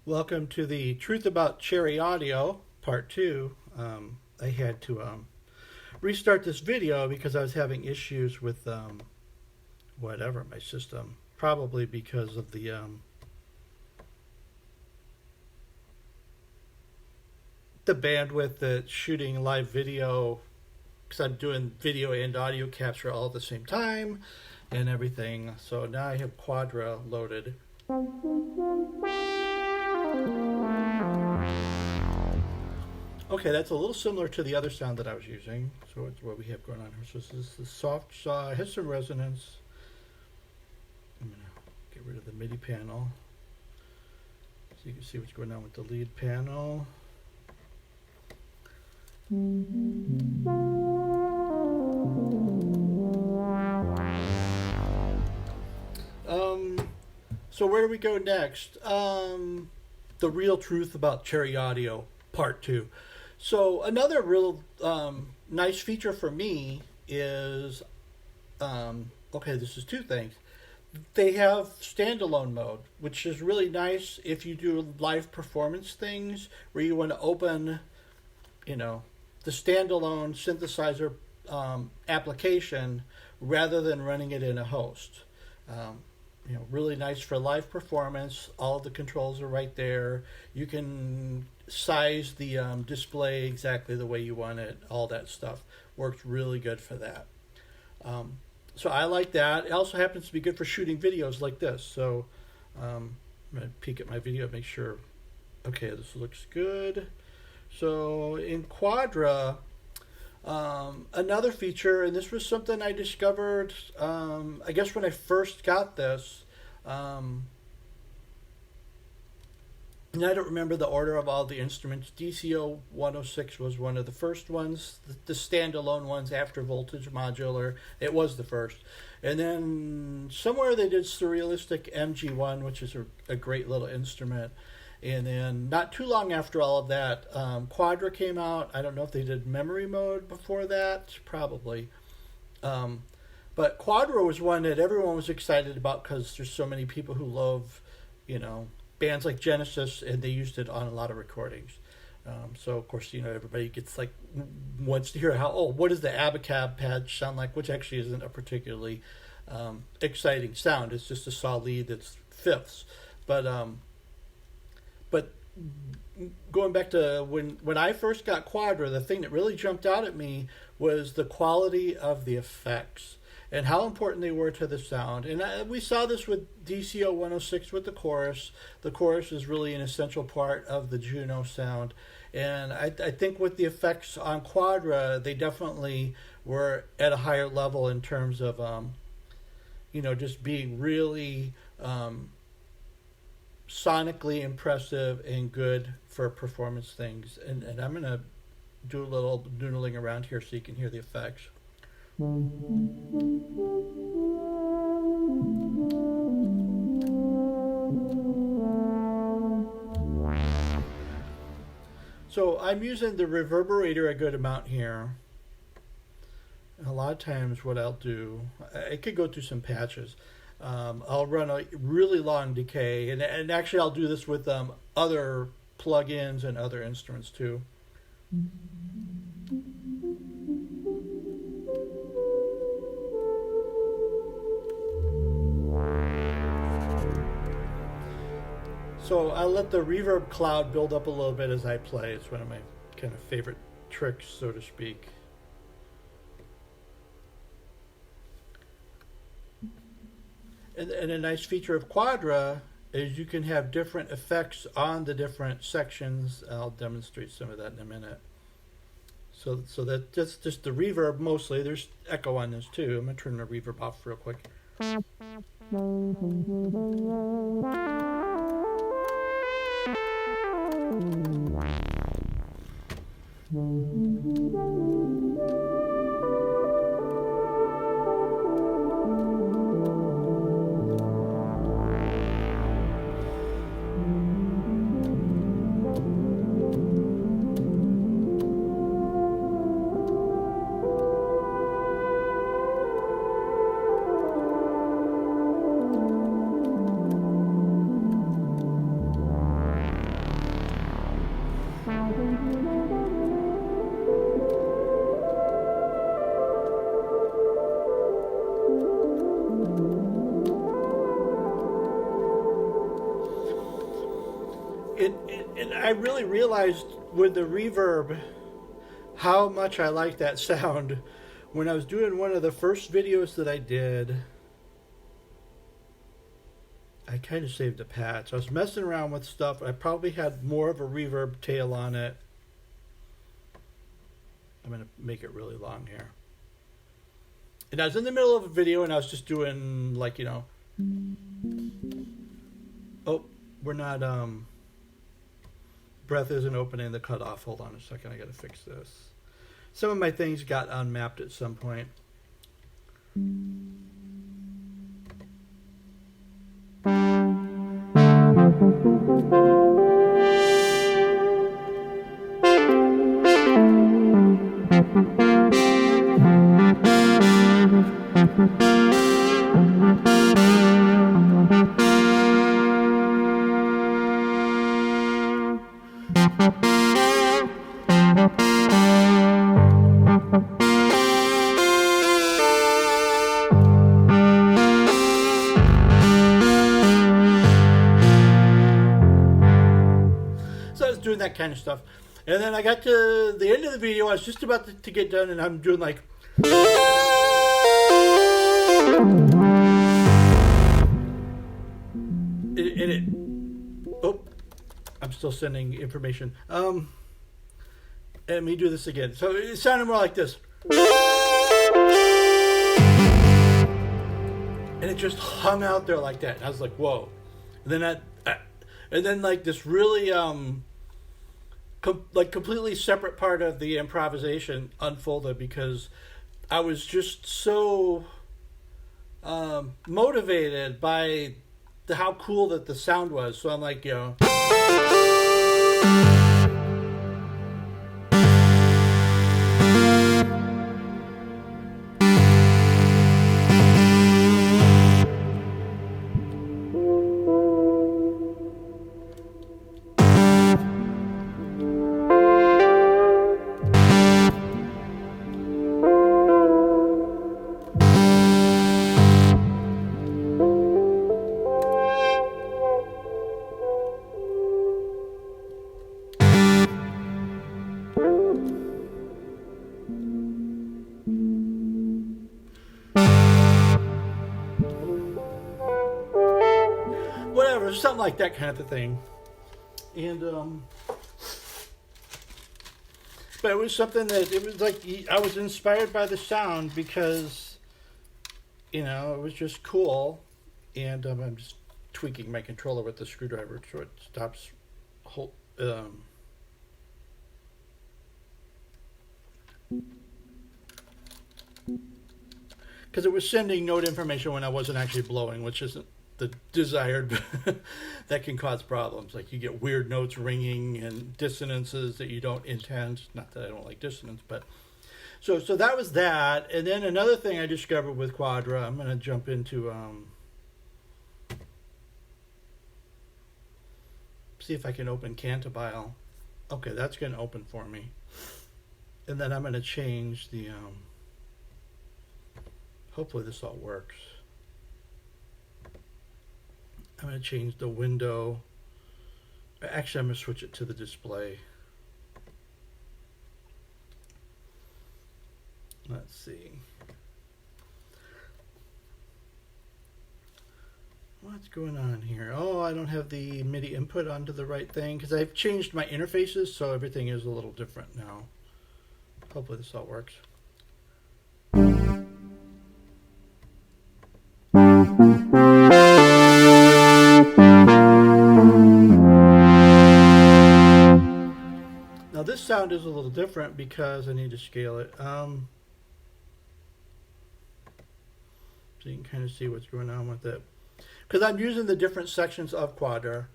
Welcome to the Truth About Cherry Audio, Part 2. I had to restart this video because I was having issues with whatever, my system. Probably because of the bandwidth that's shooting live video, because I'm doing video and audio capture all at the same time and everything. So now I have Quadra loaded. Okay, that's a little similar to the other sound that I was using. So it's what we have going on here. So this is the soft saw, has some resonance. I'm going to get rid of the MIDI panel so you can see what's going on with the lead panel. So where do we go next? The real truth about Cherry Audio, Part 2. So another real nice feature for me is, okay, this is two things. They have standalone mode, which is really nice if you do live performance things where you want to open, the standalone synthesizer application rather than running it in a host. Really nice for live performance. All the controls are right there. You can size the display exactly the way you want it. All that stuff works really good for that. So I like that. It also happens to be good for shooting videos like this. So I'm going to peek at my video, make sure, okay, this looks good. So in Quadra, another feature, and this was something I discovered, I guess when I first got this, and I don't remember the order of all the instruments. DCO 106 was one of the first ones, the standalone ones after Voltage Modular. It was the first. And then somewhere they did Surrealistic MG1, which is a great little instrument. And then not too long after all of that, Quadra came out. I don't know if they did memory mode before that, probably. But Quadra was one that everyone was excited about because there's so many people who love, bands like Genesis, and they used it on a lot of recordings. So of course, everybody gets wants to hear what does the Abacab patch sound like, which actually isn't a particularly exciting sound. It's just a saw lead that's fifths. But going back to when I first got Quadra, the thing that really jumped out at me was the quality of the effects and how important they were to the sound. And we saw this with DCO 106 with the chorus. The chorus is really an essential part of the Juno sound. And I think with the effects on Quadra, they definitely were at a higher level in terms of, just being really sonically impressive and good for performance things. And I'm going to do a little noodling around here so you can hear the effects. So I'm using the reverberator a good amount here. A lot of times what I'll do, I could go through some patches. I'll run a really long decay, and actually I'll do this with other plugins and other instruments too. So I'll let the reverb cloud build up a little bit as I play. It's one of my kind of favorite tricks, so to speak. And a nice feature of Quadra is you can have different effects on the different sections. I'll demonstrate some of that in a minute. So that's just the reverb mostly. There's echo on this too. I'm going to turn the reverb off real quick. And I really realized with the reverb how much I like that sound when I was doing one of the first videos that I did. I kind of saved a patch. I was messing around with stuff. I probably had more of a reverb tail on it. I'm going to make it really long here. And I was in the middle of a video and I was just doing like, you know. Oh, we're not, breath isn't opening the cutoff. Hold on a second. I got to fix this. Some of my things got unmapped at some point. Doing that kind of stuff, and then I got to the end of the video. I was just about to get done, and I'm doing like, oh, I'm still sending information. Let me do this again. So it sounded more like this, and it just hung out there like that. And I was like, whoa. And then like this really completely separate part of the improvisation unfolded because I was just so motivated by how cool that the sound was. So I'm like, you know. Whatever, something like that kind of a thing. And but it was something that it was like I was inspired by the sound because, you know, it was just cool. And I'm just tweaking my controller with the screwdriver so it stops because it was sending note information when I wasn't actually blowing, which isn't the desired. That can cause problems. Like you get weird notes ringing and dissonances that you don't intend. Not that I don't like dissonance, but so that was that. And then another thing I discovered with Quadra, I'm going to jump into see if I can open Cantabile. Okay, that's going to open for me. And then I'm going to change the hopefully this all works. I'm going to change the window. Actually, I'm going to switch it to the display. Let's see. What's going on here? Oh, I don't have the MIDI input onto the right thing because I've changed my interfaces, so everything is a little different now. Hopefully this all works. Now this sound is a little different because I need to scale it. So you can kind of see what's going on with it. Because I'm using the different sections of Quadra.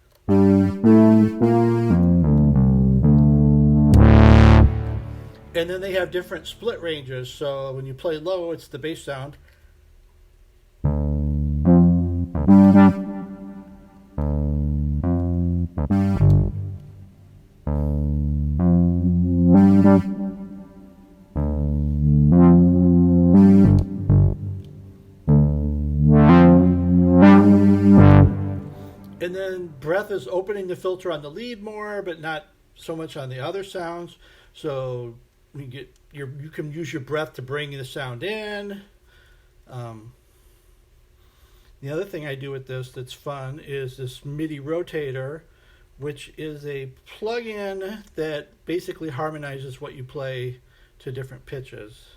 And then they have different split ranges. So when you play low, it's the bass sound. And then breath is opening the filter on the lead more, but not so much on the other sounds. So you can use your breath to bring the sound in. The other thing I do with this that's fun is this MIDI rotator, which is a plug-in that basically harmonizes what you play to different pitches.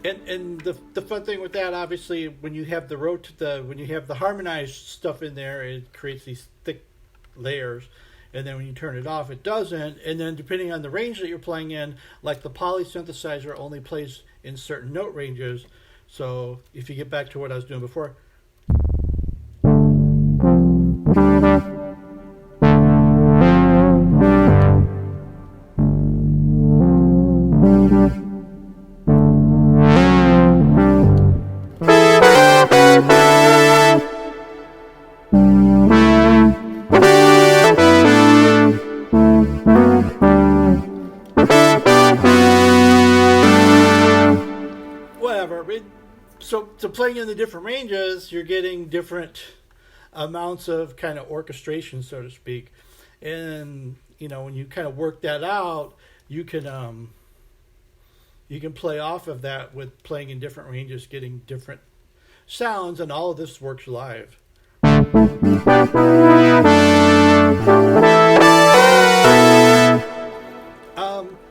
And the fun thing with that, obviously, when you have when you have the harmonized stuff in there, it creates these thick layers, and then when you turn it off, it doesn't. And then depending on the range that you're playing in, like the poly synthesizer only plays in certain note ranges. So if you get back to what I was doing before. So playing in the different ranges, you're getting different amounts of kind of orchestration, so to speak. And when you kind of work that out, you can play off of that with playing in different ranges, getting different sounds, and all of this works live.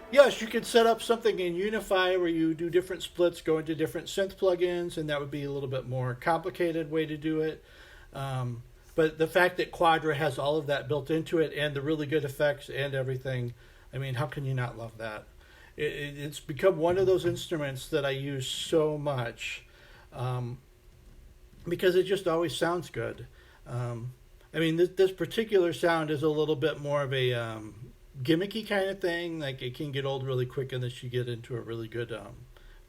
Yes, you could set up something in Unify where you do different splits, go into different synth plugins, and that would be a little bit more complicated way to do it. But the fact that Quadra has all of that built into it and the really good effects and everything, I mean, how can you not love that? It's become one of those instruments that I use so much because it just always sounds good. I mean, this particular sound is a little bit more of a gimmicky kind of thing. Like, it can get old really quick unless you get into a really good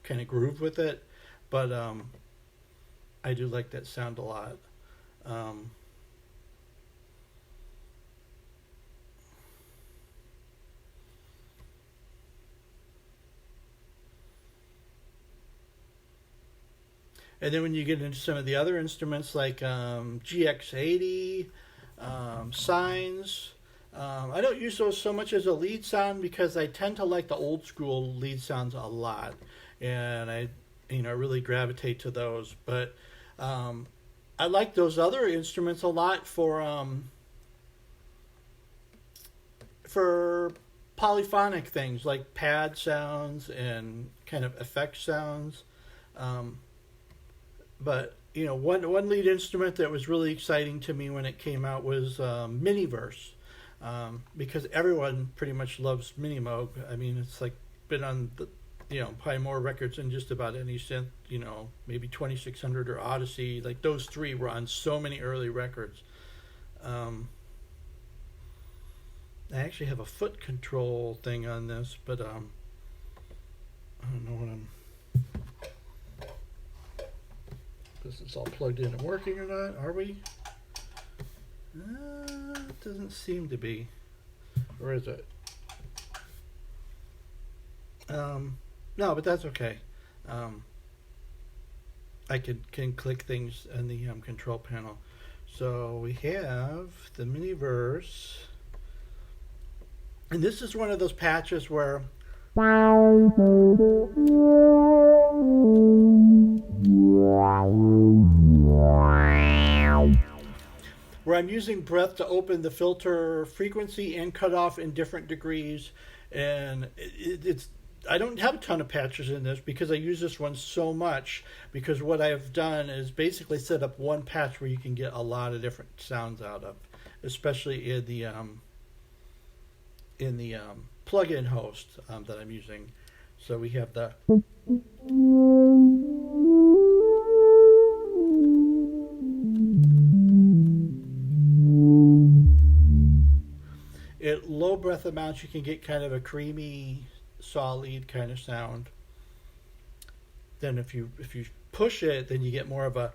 kind of groove with it. But I do like that sound a lot. And then when you get into some of the other instruments like GX80, Signs, I don't use those so much as a lead sound because I tend to like the old school lead sounds a lot, and I really gravitate to those. But I like those other instruments a lot for polyphonic things like pad sounds and kind of effect sounds. But one lead instrument that was really exciting to me when it came out was Miniverse. Because everyone pretty much loves Minimoog. I mean, it's like been on the, probably more records than just about any synth, maybe 2600 or Odyssey. Like, those three were on so many early records. I actually have a foot control thing on this, but I don't know what this is all plugged in and working or not. Are we? It doesn't seem to be. Or is it? No, but that's okay. I can click things in the control panel. So we have the Miniverse. And this is one of those patches where I'm using breath to open the filter frequency and cutoff in different degrees. And I don't have a ton of patches in this because I use this one so much, because what I've done is basically set up one patch where you can get a lot of different sounds out of, especially in the plugin host that I'm using. So we have the breath amounts, you can get kind of a creamy saw lead kind of sound. Then if you push it, then you get more of a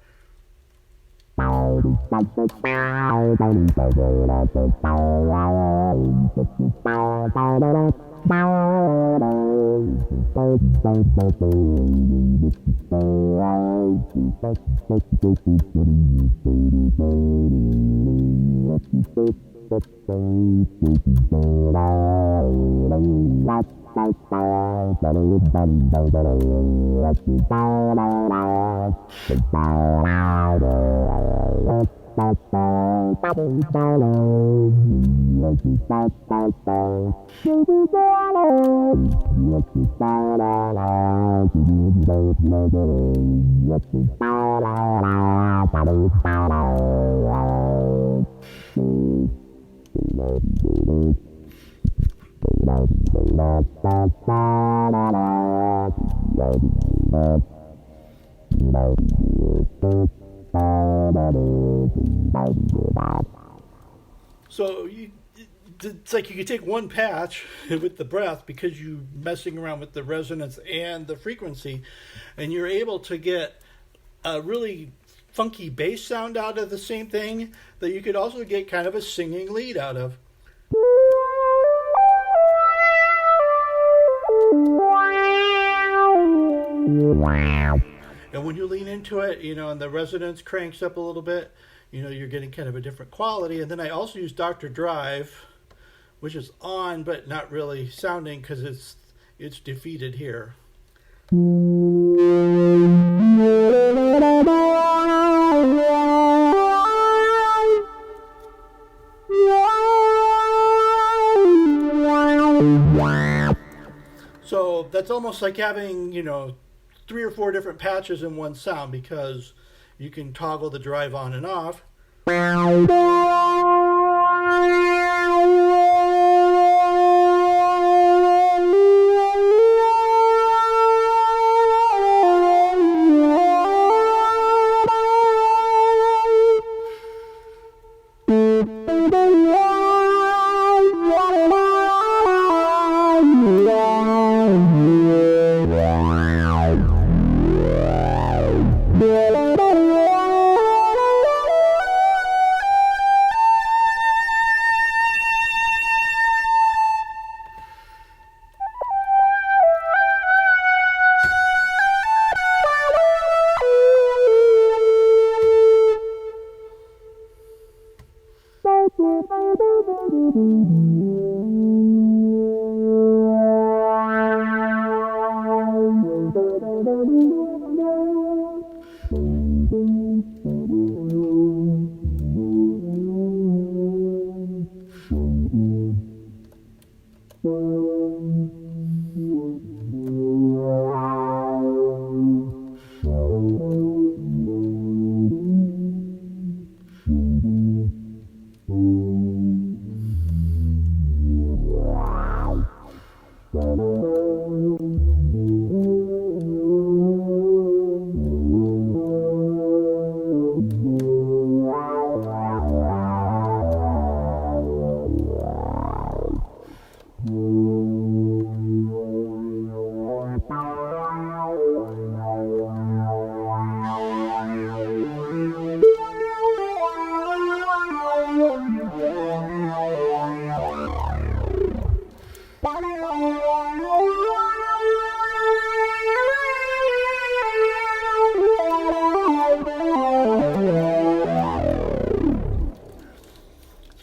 so it's like you could take one patch with the breath because you're messing around with the resonance and the frequency, and you're able to get a really funky bass sound out of the same thing that you could also get kind of a singing lead out of. And when you lean into it, and the resonance cranks up a little bit, you're getting kind of a different quality. And then I also use Dr. Drive, which is on but not really sounding because it's defeated here. So that's almost like having, 3 or 4 different patches in one sound because you can toggle the drive on and off.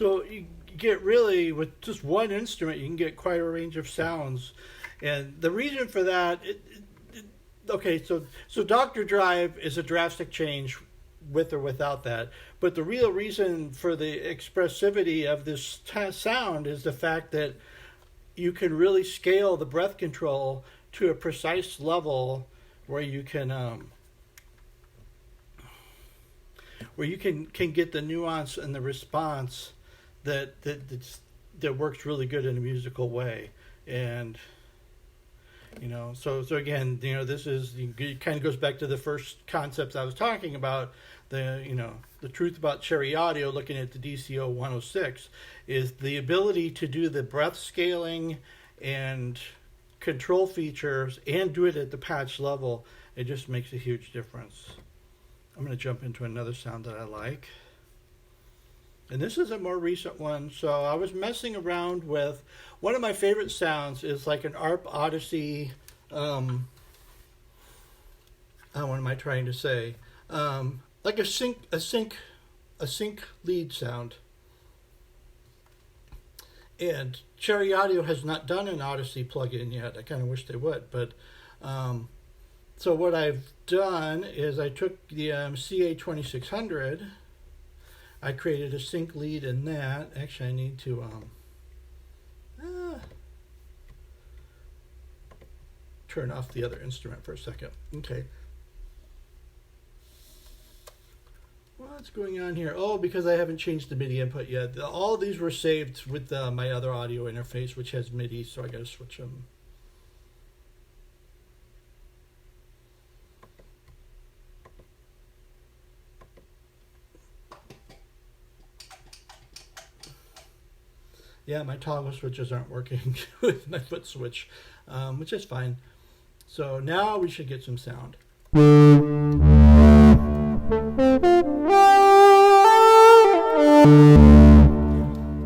So you get really, with just one instrument, you can get quite a range of sounds. And the reason for that, so Dr. Drive is a drastic change with or without that. But the real reason for the expressivity of this sound is the fact that you can really scale the breath control to a precise level where you can get the nuance and the response that works really good in a musical way. And so again, this is, it kind of goes back to the first concepts I was talking about, the truth about Cherry Audio, looking at the DCO 106, is the ability to do the breath scaling and control features and do it at the patch level. It just makes a huge difference. I'm going to jump into another sound that I like. And this is a more recent one. So I was messing around with one of my favorite sounds is like an ARP Odyssey. What am I trying to say? Like a sync lead sound. And Cherry Audio has not done an Odyssey plugin yet. I kind of wish they would, but so what I've done is I took the CA2600. I created a sync lead in that. Actually, I need to turn off the other instrument for a second. Okay. What's going on here? Oh, because I haven't changed the MIDI input yet. All these were saved with my other audio interface, which has MIDI, so I got to switch them. Yeah, my toggle switches aren't working with my foot switch, which is fine. So now we should get some sound.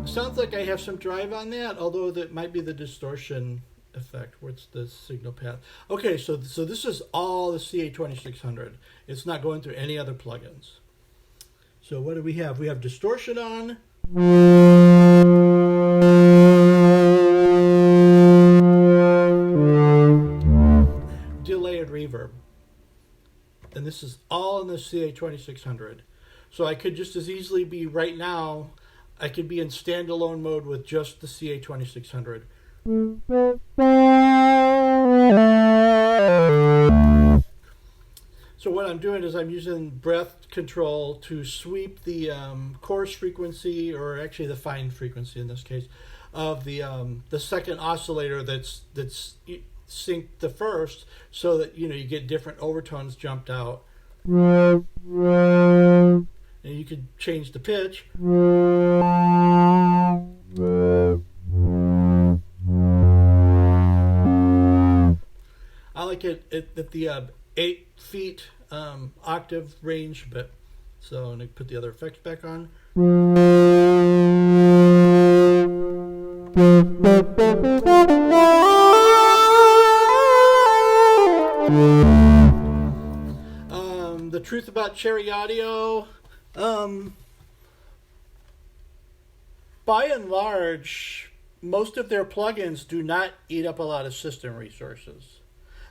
Sounds like I have some drive on that, although that might be the distortion effect. What's the signal path? Okay, so this is all the CA2600. It's not going through any other plugins. So what do we have? We have distortion on. Delay and reverb. And this is all in the CA2600. So I could just as easily be right now, I could be in standalone mode with just the CA2600. So what I'm doing is I'm using breath control to sweep the coarse frequency, or actually the fine frequency in this case, of the second oscillator that's synced the first, so that you get different overtones jumped out. And you could change the pitch. I like it at the 8 feet octave range, but so I'm going to put the other effects back on. The truth about Cherry Audio, by and large, most of their plugins do not eat up a lot of system resources.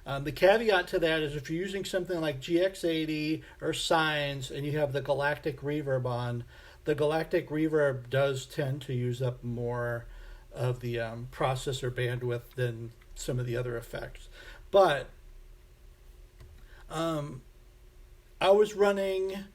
The caveat to that is if you're using something like GX80 or Sines and you have the Galactic Reverb on, the Galactic Reverb does tend to use up more of the processor bandwidth than some of the other effects. But I was running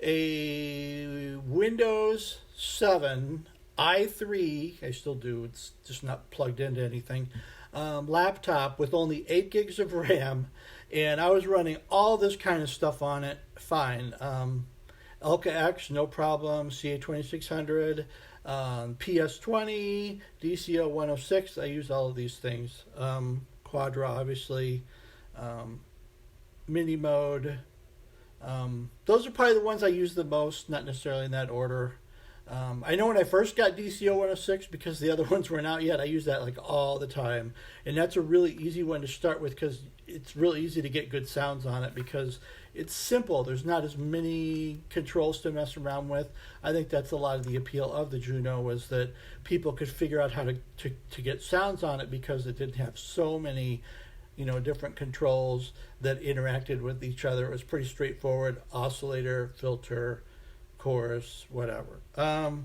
a Windows 7 i3, I still do, it's just not plugged into anything, laptop with only 8 gigs of RAM, and I was running all this kind of stuff on it fine. Elka X, no problem, CA2600, PS20, DCO 106, I use all of these things. Quadra, obviously, mini mode. Those are probably the ones I use the most, not necessarily in that order. I know when I first got DCO 106, because the other ones weren't out yet, I use that like all the time. And that's a really easy one to start with because it's really easy to get good sounds on it because it's simple. There's not as many controls to mess around with. I think that's a lot of the appeal of the Juno, was that people could figure out how to get sounds on it because it didn't have so many different controls that interacted with each other. It was pretty straightforward: oscillator, filter, chorus, whatever. So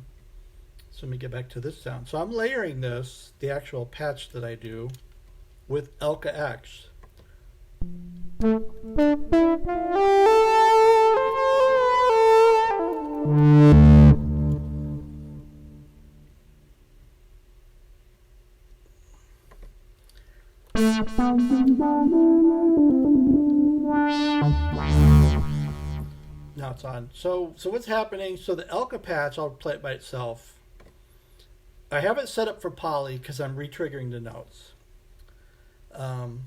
let me get back to this sound. So I'm layering this, the actual patch that I do, with Elka X. Now nuts on. So what's happening? So the Elka patch, I'll play it by itself. I have it set up for poly because I'm re-triggering the notes. And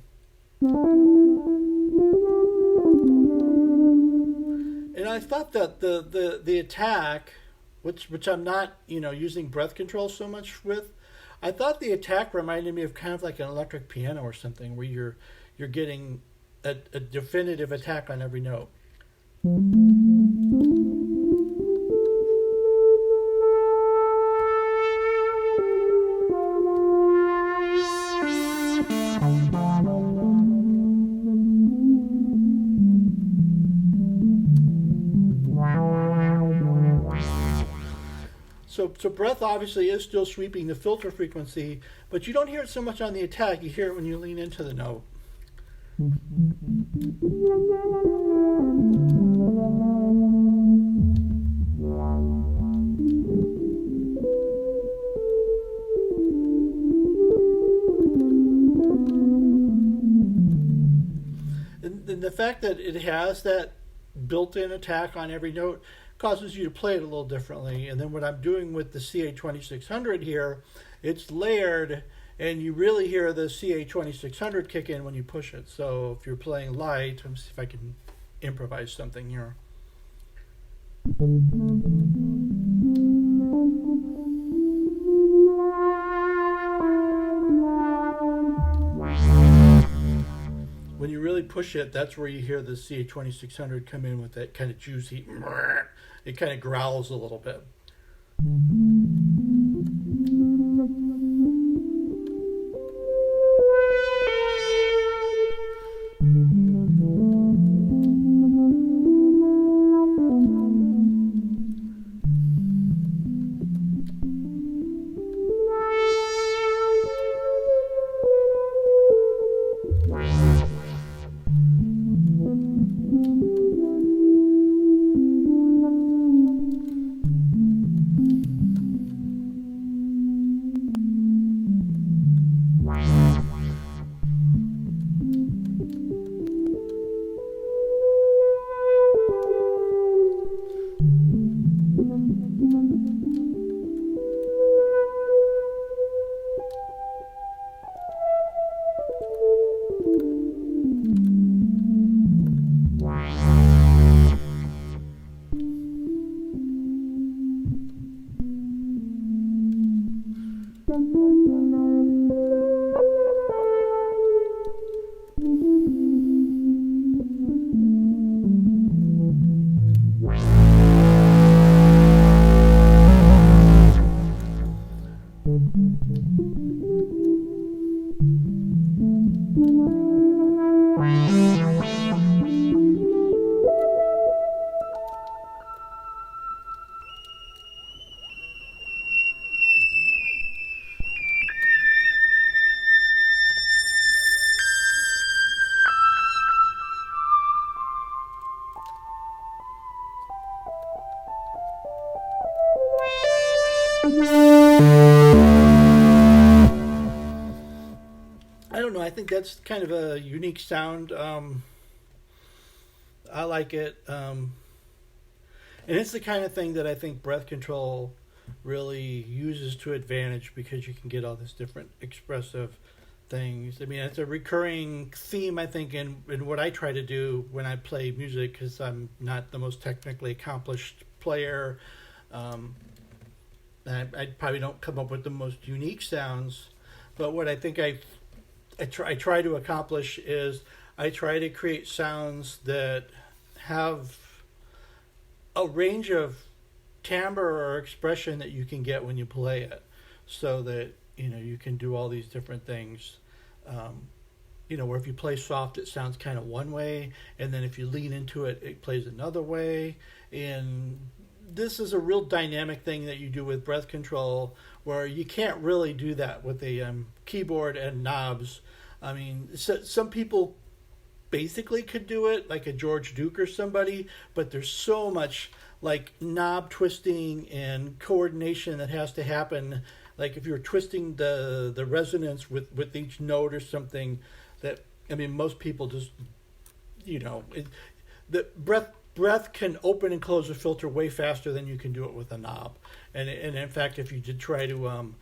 I thought that the attack, which I'm not using breath control so much with, I thought the attack reminded me of kind of like an electric piano or something, where you're getting a definitive attack on every note. So breath obviously is still sweeping the filter frequency, but you don't hear it so much on the attack. You hear it when you lean into the note. And the fact that it has that built-in attack on every note causes you to play it a little differently. And then what I'm doing with the CA2600 here, it's layered, and you really hear the CA2600 kick in when you push it. So if you're playing light, let me see if I can improvise something here. When you really push it, that's where you hear the CA2600 come in with that kind of juicy, it kind of growls a little bit. I don't know. I think that's kind of a unique sound. I like it. And it's the kind of thing that I think breath control really uses to advantage, because you can get all this different expressive things. I mean, it's a recurring theme, I think, in what I try to do when I play music, because I'm not the most technically accomplished player. I probably don't come up with the most unique sounds, but what I think I try to accomplish is I try to create sounds that have a range of timbre or expression that you can get when you play it, so that you can do all these different things. Where if you play soft, it sounds kind of one way, and then if you lean into it, it plays another way. And this is a real dynamic thing that you do with breath control, where you can't really do that with a keyboard and knobs. I mean, some people basically could do it, like a George Duke or somebody, but there's so much like knob twisting and coordination that has to happen. Like if you're twisting the resonance with each note or something, that, I mean, most people just, the breath can open and close a filter way faster than you can do it with a knob. And in fact, if you did try to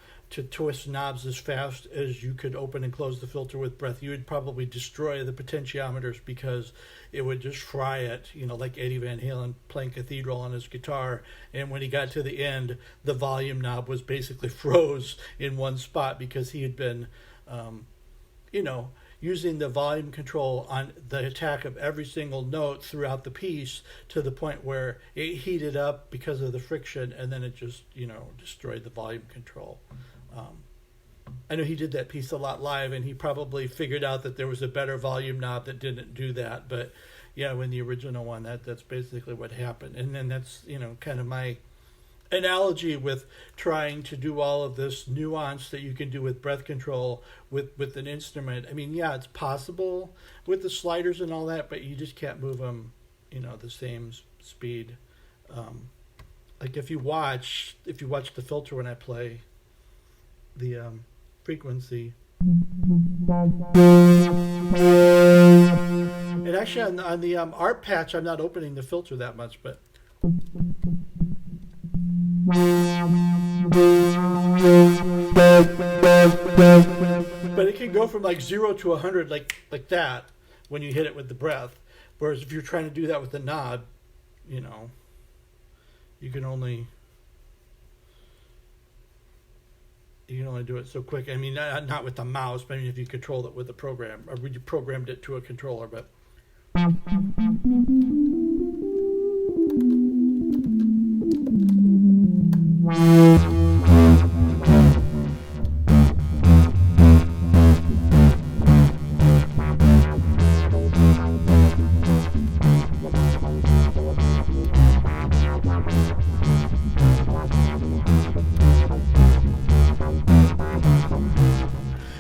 twist knobs as fast as you could open and close the filter with breath, you would probably destroy the potentiometers, because it would just fry it, like Eddie Van Halen playing Cathedral on his guitar. And when he got to the end, the volume knob was basically froze in one spot, because he had been, using the volume control on the attack of every single note throughout the piece, to the point where it heated up because of the friction, and then it just, destroyed the volume control. I know he did that piece a lot live, and he probably figured out that there was a better volume knob that didn't do that. But yeah, when the original one, that's basically what happened. And then that's, kind of my analogy with trying to do all of this nuance that you can do with breath control with an instrument. I mean, yeah, it's possible with the sliders and all that, but you just can't move them, the same speed. Like if you watch the filter when I play the frequency, and actually on the art patch, I'm not opening the filter that much, but it can go from like 0 to 100 like that when you hit it with the breath. Whereas if you're trying to do that with the knob, you can only do it so quick. I mean, not with the mouse, but I mean, if you control it with a program, or you programmed it to a controller. But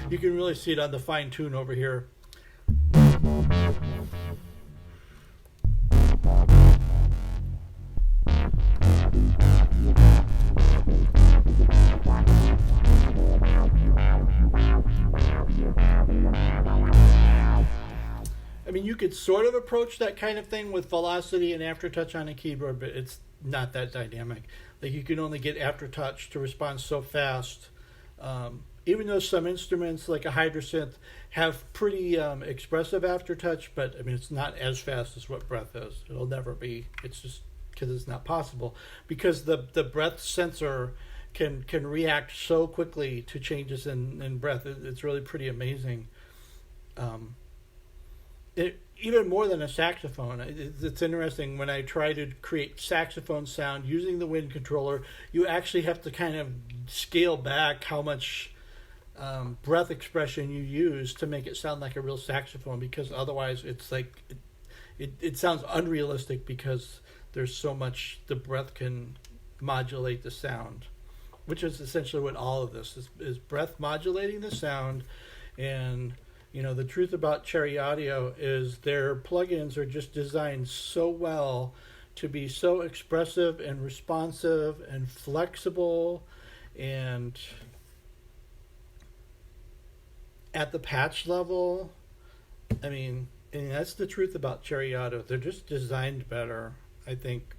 you can really see it on the fine tune over here. I mean, you could sort of approach that kind of thing with velocity and aftertouch on a keyboard, but it's not that dynamic. Like, you can only get aftertouch to respond so fast. Even though some instruments like a Hydrasynth have pretty expressive aftertouch, but I mean, it's not as fast as what breath is. It'll never be. It's just because it's not possible, because the breath sensor can react so quickly to changes in breath. It's really pretty amazing. Even more than a saxophone. It's interesting, when I try to create saxophone sound using the wind controller, you actually have to kind of scale back how much breath expression you use to make it sound like a real saxophone, because otherwise it's like it sounds unrealistic, because there's so much the breath can modulate the sound, which is essentially what all of this is breath modulating the sound. And the truth about Cherry Audio is their plugins are just designed so well to be so expressive and responsive and flexible, and at the patch level, I mean, and that's the truth about Cherry Audio. They're just designed better, I think,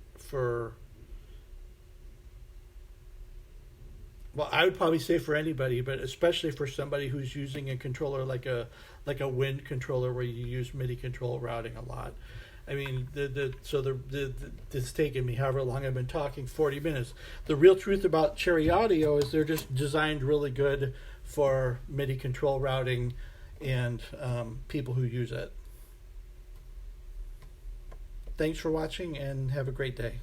I would probably say for anybody, but especially for somebody who's using a controller like a wind controller, where you use MIDI control routing a lot. I mean, it's taken me however long I've been talking, 40 minutes. The real truth about Cherry Audio is they're just designed really good for MIDI control routing and people who use it. Thanks for watching, and have a great day.